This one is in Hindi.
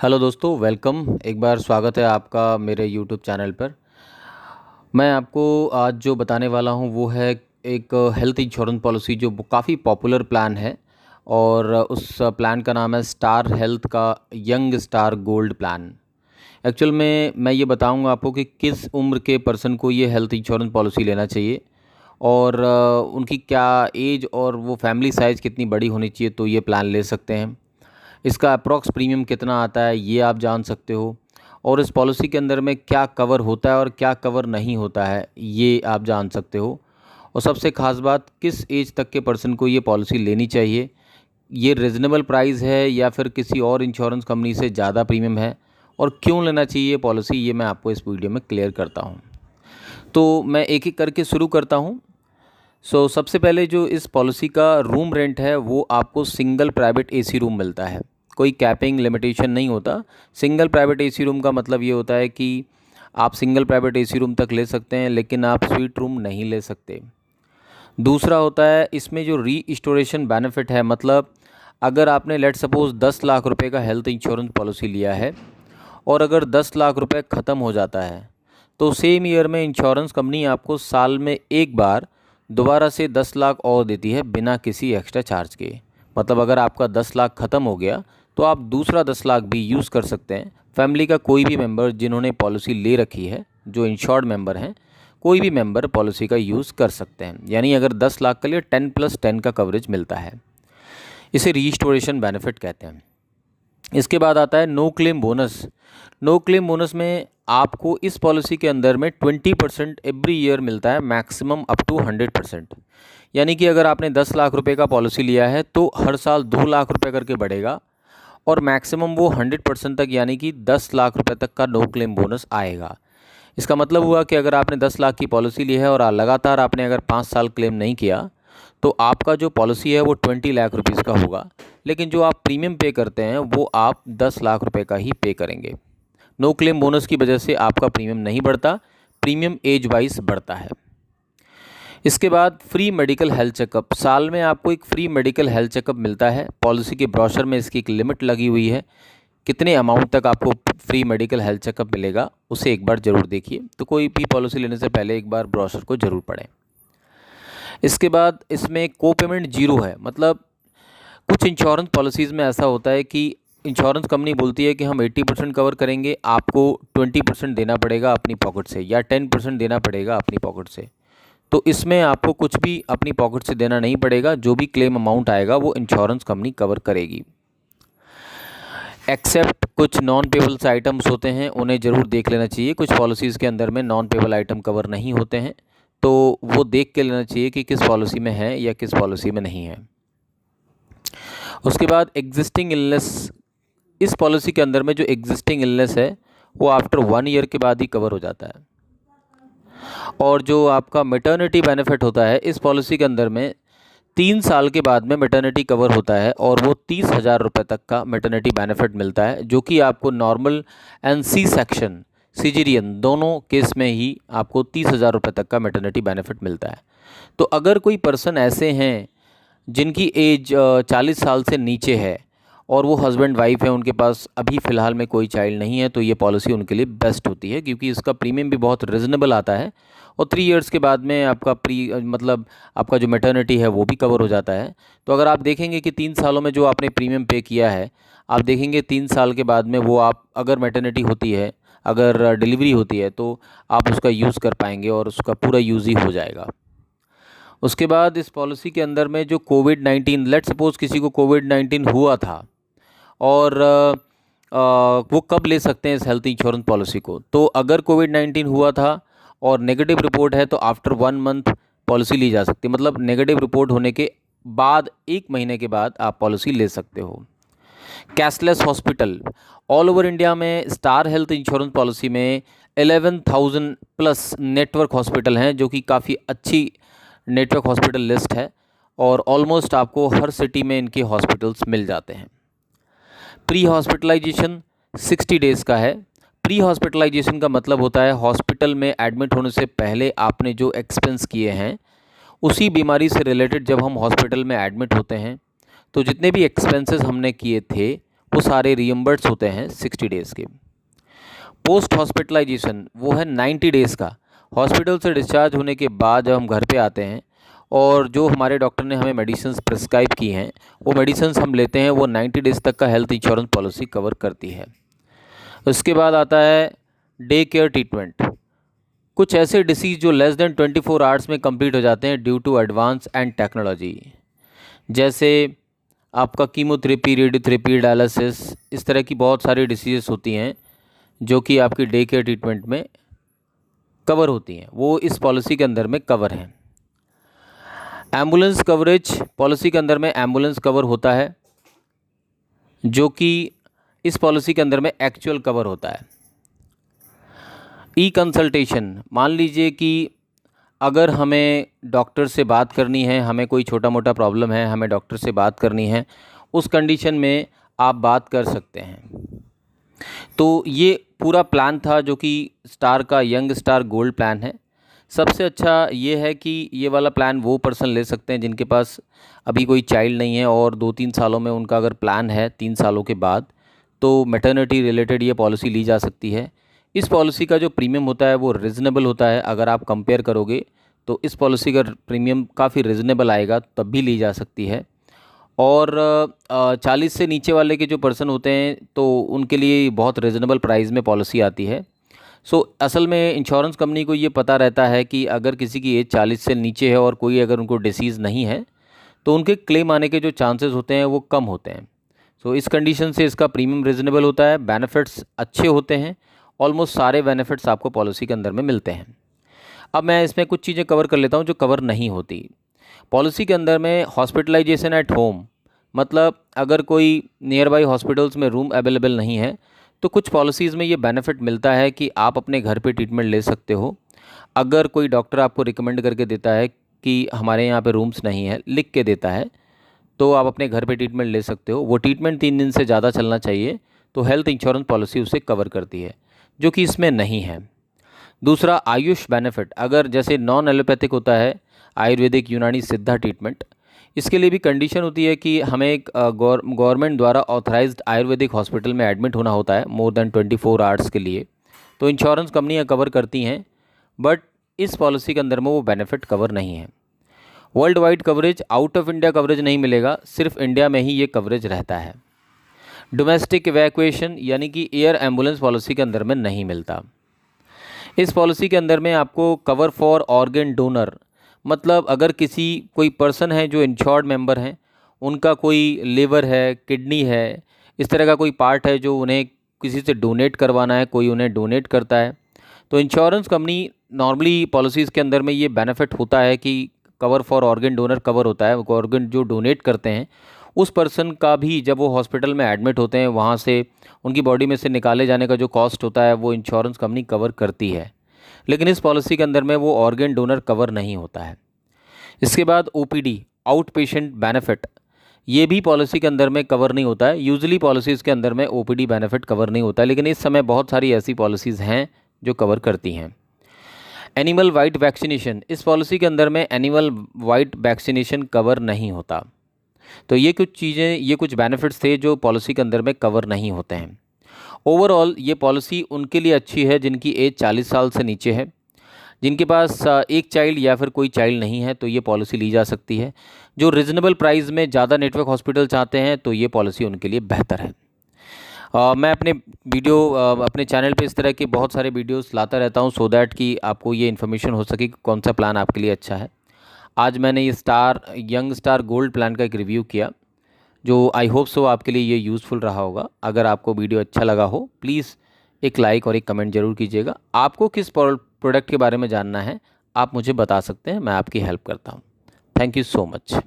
हेलो दोस्तों, वेलकम। एक बार स्वागत है आपका मेरे यूट्यूब चैनल पर। मैं आपको आज जो बताने वाला हूँ वो है एक हेल्थ इंश्योरेंस पॉलिसी जो काफ़ी पॉपुलर प्लान है और उस प्लान का नाम है स्टार हेल्थ का young star gold plan. Actual में मैं ये बताऊँगा आपको कि किस उम्र के पर्सन को ये हेल्थ इंश्योरेंस पॉलिसी लेना चाहिए और उनकी क्या एज और वो फैमिली साइज़ कितनी बड़ी होनी चाहिए तो ये प्लान ले सकते हैं। इसका अप्रॉक्स प्रीमियम कितना आता है ये आप जान सकते हो और इस पॉलिसी के अंदर में क्या कवर होता है और क्या कवर नहीं होता है ये आप जान सकते हो। और सबसे ख़ास बात, किस एज तक के पर्सन को ये पॉलिसी लेनी चाहिए, ये रिजनेबल प्राइस है या फिर किसी और इंश्योरेंस कंपनी से ज़्यादा प्रीमियम है और क्यों लेना चाहिए ये पॉलिसी, ये मैं आपको इस वीडियो में क्लियर करता हूँ। तो मैं एक एक करके शुरू करता हूँ। सबसे पहले जो इस पॉलिसी का रूम रेंट है वो आपको सिंगल प्राइवेट एसी रूम मिलता है। कोई कैपिंग लिमिटेशन नहीं होता। सिंगल प्राइवेट एसी रूम का मतलब ये होता है कि आप सिंगल प्राइवेट एसी रूम तक ले सकते हैं लेकिन आप स्वीट रूम नहीं ले सकते। दूसरा होता है इसमें जो रीस्टोरेशन बेनिफिट है, मतलब अगर आपने लेट सपोज़ 10 लाख रुपए का हेल्थ इंश्योरेंस पॉलिसी लिया है और अगर 10 लाख रुपए ख़त्म हो जाता है तो सेम ईयर में इंश्योरेंस कंपनी आपको साल में एक बार दोबारा से 10 लाख और देती है बिना किसी एक्स्ट्रा चार्ज के। मतलब अगर आपका 10 लाख ख़त्म हो गया तो आप दूसरा 10 लाख भी यूज़ कर सकते हैं। फैमिली का कोई भी मेंबर जिन्होंने पॉलिसी ले रखी है, जो इंश्योर्ड मेंबर हैं, कोई भी मेंबर पॉलिसी का यूज़ कर सकते हैं। यानी अगर 10 लाख के लिए 10+10 का कवरेज मिलता है। इसे रीस्टोरेशन बेनिफिट कहते हैं। इसके बाद आता है no claim bonus. No claim bonus में आपको इस पॉलिसी के अंदर में 20% एवरी ईयर मिलता है, मैक्सिमम अप टू 100%। यानी कि अगर आपने 10 लाख रुपए का पॉलिसी लिया है तो हर साल 2 लाख रुपए करके बढ़ेगा और मैक्सिमम वो 100% तक यानी कि 10 लाख रुपए तक का नो क्लेम बोनस आएगा। इसका मतलब हुआ कि अगर आपने 10 लाख की पॉलिसी ली है और लगातार आपने अगर 5 साल क्लेम नहीं किया तो आपका जो पॉलिसी है वो 20 लाख रुपीज़ का होगा, लेकिन जो आप प्रीमियम पे करते हैं वो आप 10 लाख रुपए का ही पे करेंगे। नो क्लेम बोनस की वजह से आपका प्रीमियम नहीं बढ़ता, प्रीमियम एज वाइज बढ़ता है। इसके बाद फ्री मेडिकल हेल्थ चेकअप। साल में आपको एक फ्री मेडिकल हेल्थ चेकअप मिलता है। पॉलिसी के ब्रोशर में इसकी एक लिमिट लगी हुई है, कितने अमाउंट तक आपको फ्री मेडिकल हेल्थ चेकअप मिलेगा उसे एक बार ज़रूर देखिए। तो कोई भी पॉलिसी लेने से पहले एक बार ब्रोशर को ज़रूर पढ़ें। इसके बाद इसमें को पेमेंट जीरो है। मतलब कुछ इंश्योरेंस पॉलिसीज़ में ऐसा होता है कि इंश्योरेंस कंपनी बोलती है कि हम 80% कवर करेंगे, आपको 20% देना पड़ेगा अपनी पॉकेट से या 10% देना पड़ेगा अपनी पॉकेट से। तो इसमें आपको कुछ भी अपनी पॉकेट से देना नहीं पड़ेगा, जो भी क्लेम अमाउंट आएगा वो इंश्योरेंस कंपनी कवर करेगी। एक्सेप्ट कुछ नॉन पेबल्स आइटम्स होते हैं, उन्हें ज़रूर देख लेना चाहिए। कुछ पॉलिसीज़ के अंदर में नॉन पेबल आइटम कवर नहीं होते हैं, तो वो देख के लेना चाहिए कि किस पॉलिसी में है या किस पॉलिसी में नहीं है। उसके बाद एग्जिस्टिंग इलनेस। इस पॉलिसी के अंदर में जो एग्जिस्टिंग इलनेस है वो आफ्टर 1 ईयर के बाद ही कवर हो जाता है। और जो आपका मैटरनिटी बेनिफिट होता है इस पॉलिसी के अंदर में 3 साल के बाद में मैटरनिटी कवर होता है और वो 30,000 रुपये तक का मैटरनिटी बेनिफिट मिलता है, जो कि आपको normal and C section caesarean दोनों केस में ही आपको 30,000 रुपये तक का मैटरनिटी बेनिफिट मिलता है। तो अगर कोई पर्सन ऐसे हैं जिनकी एज 40 साल से नीचे है और वो हस्बैंड वाइफ है, उनके पास अभी फ़िलहाल में कोई चाइल्ड नहीं है, तो ये पॉलिसी उनके लिए बेस्ट होती है क्योंकि इसका प्रीमियम भी बहुत रिजनेबल आता है और 3 इयर्स के बाद में आपका मतलब आपका जो मैटरनिटी है वो भी कवर हो जाता है। तो अगर आप देखेंगे कि 3 सालों में जो आपने प्रीमियम पे किया है, आप देखेंगे 3 साल के बाद में वो आप अगर मैटरनिटी होती है, अगर डिलीवरी होती है तो आप उसका यूज़ कर पाएंगे और उसका पूरा यूज़ ही हो जाएगा। उसके बाद इस पॉलिसी के अंदर में जो कोविड-19, लेट सपोज़ किसी को कोविड-19 हुआ था और वो कब ले सकते हैं इस हेल्थ इंश्योरेंस पॉलिसी को। तो अगर कोविड-19 हुआ था और नेगेटिव रिपोर्ट है तो आफ्टर 1 मंथ पॉलिसी ली जा सकती है। मतलब नेगेटिव रिपोर्ट होने के बाद 1 महीने के बाद आप पॉलिसी ले सकते हो। Cashless hospital. All over India में स्टार हेल्थ इंश्योरेंस पॉलिसी में 11,000 प्लस नेटवर्क हॉस्पिटल हैं, जो कि काफ़ी अच्छी नेटवर्क हॉस्पिटल लिस्ट है और ऑलमोस्ट आपको हर सिटी में इनके हॉस्पिटल्स मिल जाते हैं। प्री हॉस्पिटलाइजेशन 60 डेज़ का है। प्री हॉस्पिटलाइजेशन का मतलब होता है हॉस्पिटल में एडमिट होने से पहले आपने जो एक्सपेंस किए हैं, उसी बीमारी से रिलेटेड जब हम हॉस्पिटल में एडमिट होते हैं तो जितने भी एक्सपेंसेस हमने किए थे वो सारे रियम्बर्स होते हैं 60 डेज़ के। पोस्ट हॉस्पिटलाइजेशन वो है 90 डेज़ का। हॉस्पिटल से डिस्चार्ज होने के बाद जब हम घर पे आते हैं और जो हमारे डॉक्टर ने हमें मेडिसिन्स प्रिस्क्राइब की हैं वो मेडिसिन्स हम लेते हैं, वो 90 डेज़ तक का हेल्थ इंश्योरेंस पॉलिसी कवर करती है। उसके बाद आता है डे केयर ट्रीटमेंट। कुछ ऐसे डिसीज़ जो लेस देन 24 आवर्स में कंप्लीट हो जाते हैं due to advance and technology, जैसे आपका कीमोथेरेपी, रेडियोथेरेपी, डायलिसिस, इस तरह की बहुत सारी डिसीज़ होती हैं जो कि आपकी डे केयर ट्रीटमेंट में कवर होती हैं, वो इस पॉलिसी के अंदर में कवर हैं। एम्बुलेंस कवरेज पॉलिसी के अंदर में एम्बुलेंस कवर होता है, जो कि इस पॉलिसी के अंदर में एक्चुअल कवर होता है। ई कंसल्टेशन, मान लीजिए कि अगर हमें डॉक्टर से बात करनी है, हमें कोई छोटा मोटा प्रॉब्लम है, हमें डॉक्टर से बात करनी है, उस कंडीशन में आप बात कर सकते हैं। तो ये पूरा प्लान था जो कि स्टार का यंग स्टार गोल्ड प्लान है। सबसे अच्छा ये है कि ये वाला प्लान वो पर्सन ले सकते हैं जिनके पास अभी कोई चाइल्ड नहीं है और 2-3 सालों में उनका अगर प्लान है 3 सालों के बाद, तो मैटरनिटी रिलेटेड ये पॉलिसी ली जा सकती है। इस पॉलिसी का जो प्रीमियम होता है वो रिजनेबल होता है। अगर आप कंपेयर करोगे तो इस पॉलिसी का प्रीमियम काफ़ी रिजनेबल आएगा, तब भी ली जा सकती है। और 40 से नीचे वाले के जो पर्सन होते हैं तो उनके लिए बहुत रिजनेबल प्राइस में पॉलिसी आती है। असल में इंश्योरेंस कंपनी को ये पता रहता है कि अगर किसी की एज 40 से नीचे है और कोई अगर उनको डिसीज़ नहीं है तो उनके क्लेम आने के जो चांसेस होते हैं वो कम होते हैं। इस कंडीशन से इसका प्रीमियम रिजनेबल होता है, बेनिफिट्स अच्छे होते हैं, ऑलमोस्ट सारे बेनिफिट्स आपको पॉलिसी के अंदर में मिलते हैं। अब मैं इसमें कुछ चीज़ें कवर कर लेता हूँ जो कवर नहीं होती पॉलिसी के अंदर में। हॉस्पिटलाइजेशन एट होम, मतलब अगर कोई नियर बाई हॉस्पिटल्स में रूम अवेलेबल नहीं है तो कुछ पॉलिसीज़ में ये बेनिफिट मिलता है कि आप अपने घर पे ट्रीटमेंट ले सकते हो। अगर कोई डॉक्टर आपको रिकमेंड करके देता है कि हमारे यहाँ पे रूम्स नहीं है, लिख के देता है, तो आप अपने घर पे ट्रीटमेंट ले सकते हो। वो ट्रीटमेंट 3 दिन से ज़्यादा चलना चाहिए, तो हेल्थ इंश्योरेंस पॉलिसी उसे कवर करती है, जो कि इसमें नहीं है। दूसरा, आयुष बेनिफिट, अगर जैसे नॉन एलोपैथिक होता है आयुर्वेदिक, यूनानी, सिद्धा ट्रीटमेंट, इसके लिए भी कंडीशन होती है कि हमें एक गवर्नमेंट द्वारा ऑथराइज्ड आयुर्वेदिक हॉस्पिटल में एडमिट होना होता है मोर देन 24 आवर्स के लिए। तो इंश्योरेंस कंपनियां कवर करती हैं, बट इस पॉलिसी के अंदर में वो बेनिफिट कवर नहीं है। World wide coverage, out of India coverage नहीं मिलेगा, सिर्फ इंडिया में ही ये कवरेज रहता है। डोमेस्टिक इवैक्यूएशन यानी कि एयर एम्बुलेंस पॉलिसी के अंदर में नहीं मिलता। इस पॉलिसी के अंदर में आपको कवर फॉर ऑर्गन डोनर, मतलब अगर कोई पर्सन है जो इंश्योर्ड मेंबर हैं, उनका कोई लिवर है, किडनी है, इस तरह का कोई पार्ट है जो उन्हें किसी से डोनेट करवाना है, कोई उन्हें डोनेट करता है, तो इंश्योरेंस कंपनी नॉर्मली पॉलिसीज़ के अंदर में ये बेनिफिट होता है कि cover for organ donor cover होता है। ऑर्गन जो डोनेट करते हैं उस पर्सन का भी जब वो हॉस्पिटल में एडमिट होते हैं, वहाँ से उनकी बॉडी में से निकाले जाने का जो कॉस्ट होता है वो इंश्योरेंस कंपनी कवर करती है। लेकिन इस पॉलिसी के अंदर में वो ऑर्गन डोनर कवर नहीं होता है। इसके बाद ओपीडी, आउट पेशेंट बेनिफिट, ये भी पॉलिसी के अंदर में कवर नहीं होता है। यूजुअली पॉलिसीज़ के अंदर में ओपीडी बेनिफिट कवर नहीं होता है, लेकिन इस समय बहुत सारी ऐसी पॉलिसीज़ हैं जो कवर करती हैं। एनिमल वाइड वैक्सीनेशन, इस पॉलिसी के अंदर में एनिमल वाइड वैक्सीनेशन कवर नहीं होता। तो ये कुछ चीज़ें, ये कुछ बेनिफिट्स थे जो पॉलिसी के अंदर में कवर नहीं होते हैं। ओवरऑल ये पॉलिसी उनके लिए अच्छी है जिनकी एज 40 साल से नीचे है, जिनके पास एक चाइल्ड या फिर कोई चाइल्ड नहीं है, तो ये पॉलिसी ली जा सकती है। जो रिजनेबल प्राइस में ज़्यादा नेटवर्क हॉस्पिटल चाहते हैं तो ये पॉलिसी उनके लिए बेहतर है। मैं अपने चैनल पे इस तरह के बहुत सारे वीडियोस लाता रहता हूँ सो दैट कि आपको ये इन्फॉर्मेशन हो सके कि कौन सा प्लान आपके लिए अच्छा है। आज मैंने ये यंग स्टार गोल्ड प्लान का एक रिव्यू किया, जो आई होप सो आपके लिए ये यूज़फुल रहा होगा। अगर आपको वीडियो अच्छा लगा हो प्लीज़ एक लाइक और एक कमेंट ज़रूर कीजिएगा। आपको किस प्रोडक्ट के बारे में जानना है आप मुझे बता सकते हैं, मैं आपकी हेल्प करता हूँ। Thank you so much.